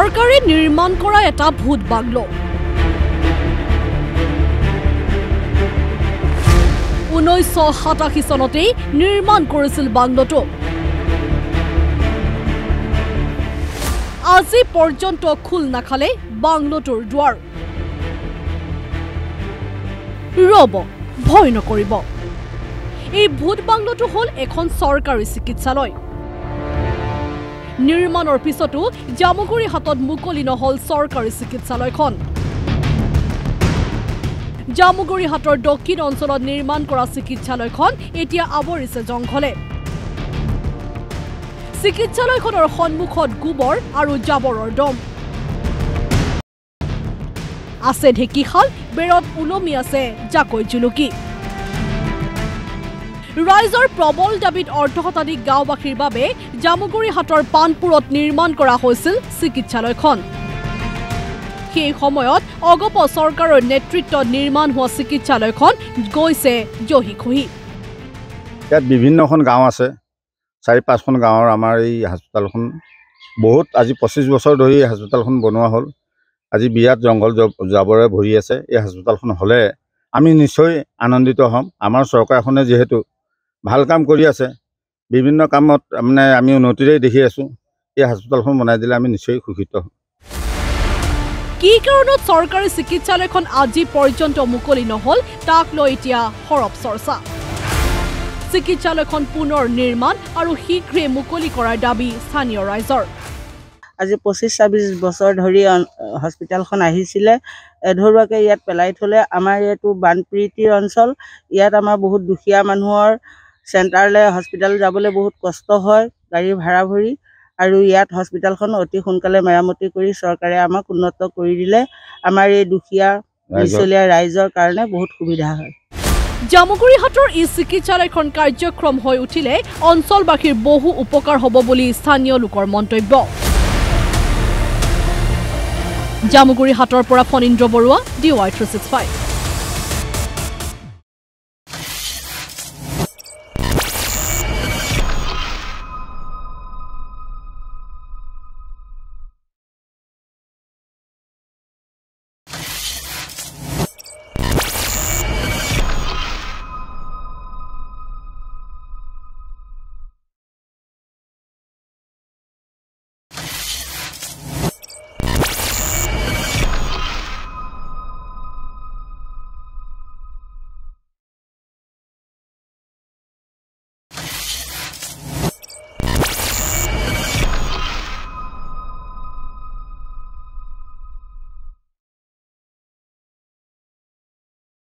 চৰকাৰে নিৰ্মাণ কৰা এটা ভূত বাংলো 1987 চনতে নিৰ্মাণ কৰিছিল বাংলোটো আজি পৰ্যন্ত খুল নাখালে বাংলোটোৰ দুৱাৰ ৰব ভয় নকৰিব এই ভূত বাংলোটো হল এখন চৰকাৰী চিকিৎসালয় নিৰ্মাণৰ পিছতো জামুগুৰি হাতত মুকলি নহল চৰকাৰী চিকিৎসালয়খন জামুগুৰি হাতৰ দক্ষিণ অঞ্চলত নিৰ্মাণ কৰা চিকিৎসালয়খন এতিয়া আৱৰিছে জংঘলে চিকিৎসালয়খনৰ সন্মুখত গোবৰ আৰু জাবৰৰ দম আছে ঢেকিখাল বেৰত উলমি আছে জাকৈ জুলুকি ৰাইজৰ প্ৰবল দাবীত অৰ্ধশতাধিক গাঁওবাসীৰ বাবে জামুগুৰি হাতৰ পানপুৰত নিৰ্মাণ কৰা হৈছিল চিকিৎসালয়খন সেই সময়ত অগপ চৰকাৰৰ নেতৃত্বত নিৰ্মাণ হোৱা চিকিৎসালয়খন গৈছে জহি খহি ইয়াত বিভিন্নখন গাঁও আছে 4-5খন গাঁৱৰ আমাৰ এই হাস্পতালখন বহুত আজি 25 বছৰ ধৰি এই হাস্পতালখন বনোৱা হ'ল আজি বিৰাট জংঘল জাবৰে ভৰি আছে এই হাস্পতালখন হলে আমি নিশ্চয় আনন্দিত হ'ম আমাৰ চৰকাৰখনে যেহেতু ভাল কাম কৰি আছে বিভিন্ন কামত মানে আমি উন্নতিৰে দেখি আছো এই হাস্পতালখন বনাই দিলে আমি নিশ্চয় খুশিত হ'ম কি কাৰণত চৰকাৰী চিকিৎসালয়খন আজি পৰ্যন্ত মুকলি নহল তাক লৈ এতিয়া হৰপ চৰ্চা চিকিৎসালয়খন পুনৰ নিৰ্মাণ আৰু শীঘ্ৰে মুকলি কৰাৰ দাবী স্থানীয় ৰাইজৰ আজি 25-26 বছৰ ধৰি হস্পিটালখন আহিছিলে এধৰুৱাকে ইয়াত পেলাই থলে আমাৰ এইটো বানপীড়িত অঞ্চল ইয়াত আমাৰ বহুত দুখীয়া মানুহৰ চেণ্টাৰলৈ হস্পিটাল যাবলৈ বহুত কষ্ট হয় গাড়ী ভাড়া ভৰি আৰু ইয়াত হস্পিটালখন অতি সোনকালে মেৰামতি কৰি চৰকাৰে আমাক উন্নত কৰি দিলে আমাৰ এই দুখীয়া মিছলীয়া ৰাইজৰ কাৰণে বহুত সুবিধা হয় জামুগুৰি হাতৰ এই চিকিৎসালয়খন কাৰ্যক্ষম হৈ উঠিলে অঞ্চলবাসীৰ বহু উপকাৰ হ'ব বুলি স্থানীয় লোকৰ মন্তব্য জামুগুৰি হাতৰ পৰা ফণীন্দ্ৰ বৰুৱা DY365